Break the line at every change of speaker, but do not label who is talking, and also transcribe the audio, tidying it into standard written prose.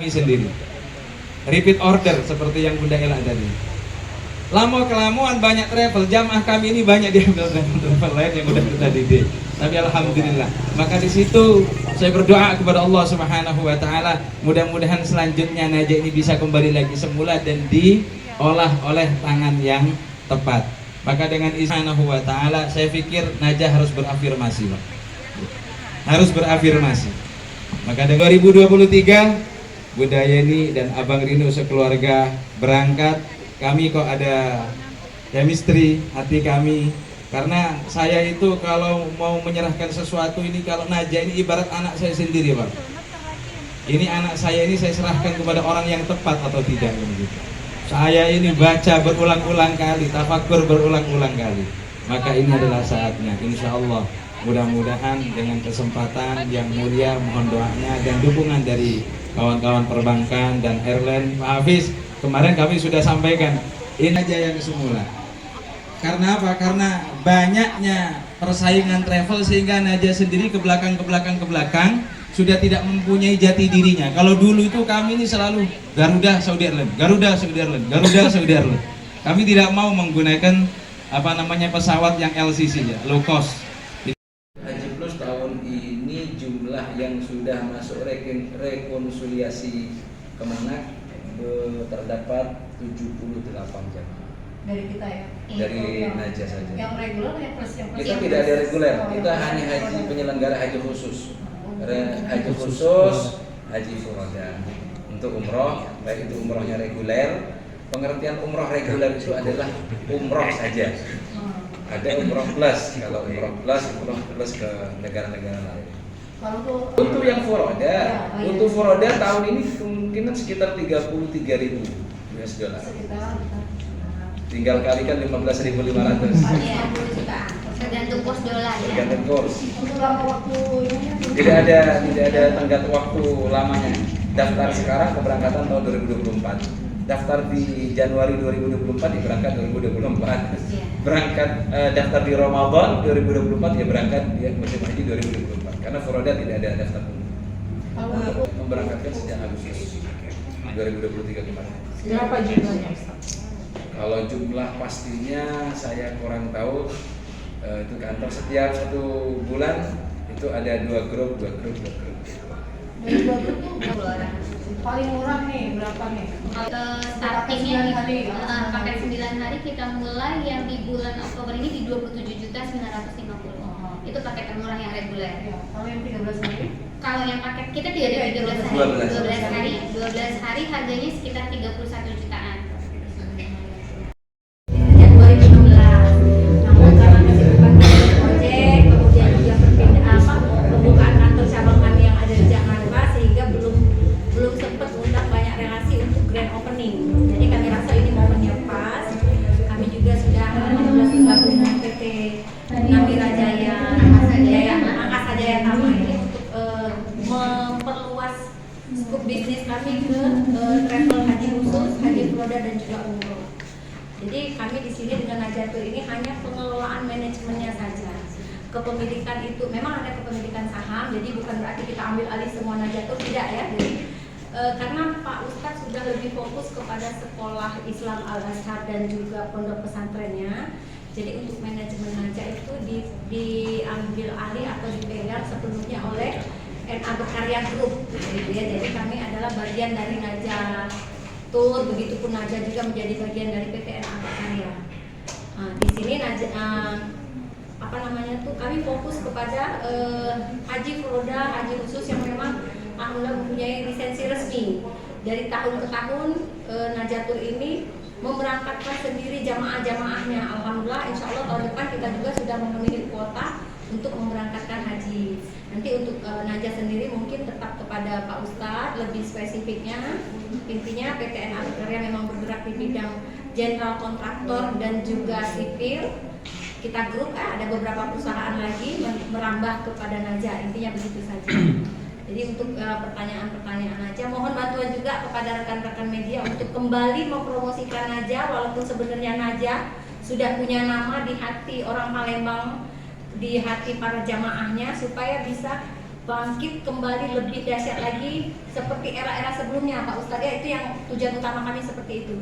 kami sendiri. Repeat order seperti yang Bunda Ela tadi. Lama kelamaan banyak travel, jamaah kami ini banyak diambil travel lain yang udah kita didik. Tapi alhamdulillah. Maka di situ saya berdoa kepada Allah Subhanahu wa taala, mudah-mudahan selanjutnya Najah ini bisa kembali lagi semula dan diolah oleh tangan yang tepat. Maka dengan Subhanahu wa taala saya pikir Najah harus berafirmasi, Pak. Harus berafirmasi. Maka dengan 2023 Bunda Yeni dan Abang Rino sekeluarga berangkat. Kami kok ada chemistry hati kami, karena saya itu kalau mau menyerahkan sesuatu ini, kalau Najah ini ibarat anak saya sendiri, Pak. Ini anak saya ini saya serahkan kepada orang yang tepat atau tidak begitu. Saya ini baca berulang-ulang kali, tafakur berulang-ulang kali. Maka ini adalah saatnya, insya Allah. Mudah-mudahan dengan kesempatan yang mulia, mohon doanya dan dukungan dari kawan-kawan perbankan dan airline. Pak Hafiz, kemarin kami sudah sampaikan, ini aja yang semula. Karena apa? Karena banyaknya persaingan travel sehingga Najah sendiri ke belakang sudah tidak mempunyai jati dirinya. Kalau dulu itu kami ini selalu Garuda Saudi Airlines, Garuda Saudi Airlines, Garuda Saudi Airlines. Kami tidak mau menggunakan pesawat yang LCC ya, low cost. Haji Plus tahun ini jumlah yang sudah masuk rekonsiliasi Kemenak terdapat 78 jamaah.
Dari kita ya?
Dari Najah saja.
Yang reguler ya plus yang plus?
Kita tidak ada reguler, kita hanya haji penyelenggara haji khusus. Haji khusus, haji furoda. Untuk umroh, baik itu umrohnya reguler. Pengertian umroh reguler itu adalah umroh saja. Ada umroh plus, kalau umroh plus ke negara-negara lain. Untuk yang furoda, untuk furoda tahun ini kemungkinan sekitar 33.000 US dollar. Tinggal kalikan 15.500.
Iya, tergantung kurs dolar ya.
Tergantung kurs.
Untuk lama waktu ini
Tidak ada tenggat waktu lamanya. Daftar sekarang keberangkatan tahun 2024. Daftar di Januari 2024 ya berangkat 2024. Berangkat daftar di Ramadan 2024 ya berangkat dia musim haji 2024. Karena furoda tidak ada daftar dulu. Memberangkatkan sejak Agustus 2023 kemarin.
berapa jumlahnya?
Kalau jumlah pastinya saya kurang tahu. Itu kantor setiap 1 bulan itu ada 2 grup.
Dari 2 grup tuh paling murah nih berapa nih?
Startingnya
hari.
paket 9 hari kita mulai yang di bulan Oktober ini di 27.950. Itu paket termurah yang reguler.
Ya, kalau yang 13 hari?
Kalau yang paket kita tidak ada 13 hari. 12 hari harganya sekitar 31 jutaan. Sejak 2016. Namun karena kesibukan proyek, kemudian juga pembukaan kantor cabang kami yang ada di Jakarta, sehingga belum sempat undang banyak relasi untuk grand opening. Jadi kami rasa ini momennya pas. Kami juga sudah bergabung dengan PT Namira Jaya, Angkasa Jaya Tama ini untuk memperluas skup bisnis kami ke travel haji khusus, haji furoda dan juga umroh. Jadi kami di sini dengan Najatul ini hanya pengelolaan manajemennya saja. Kepemilikan itu memang ada kepemilikan saham, jadi bukan berarti kita ambil alih semua Najatul, tidak ya. Jadi karena Pak Ustadz sudah lebih fokus kepada sekolah Islam Al-Azhar dan juga pondok pesantrennya. Jadi untuk manajemen Najah itu diambil alih atau dipegang sepenuhnya oleh NA Berkarya Group gitu ya. Jadi kami adalah bagian dari Najah Tour, begitupun Najah juga menjadi bagian dari PT NA Berkarya. Di sini kami fokus kepada haji furoda, haji khusus yang memang alhamdulillah mempunyai lisensi resmi. Dari tahun ke tahun Najatul ini memberangkatkan sendiri jamaah-jamaahnya. Alhamdulillah, insya Allah tahun depan kita juga sudah memenuhi kuota untuk memberangkatkan haji. Nanti untuk Najah sendiri mungkin tetap kepada Pak Ustadz lebih spesifiknya. Intinya PT NA Berkarya memang bergerak di bidang general kontraktor dan juga sipil. Kita grup ada beberapa perusahaan lagi merambah kepada Najah. Intinya begitu saja. Jadi untuk pertanyaan-pertanyaan Najah, mohon bantuan juga kepada rekan-rekan media untuk kembali mempromosikan Najah, walaupun sebenarnya Najah sudah punya nama di hati orang Palembang, di hati para jamaahnya, supaya bisa bangkit kembali lebih dahsyat lagi seperti era-era sebelumnya Pak Ustadz ya, itu yang tujuan utama kami seperti itu.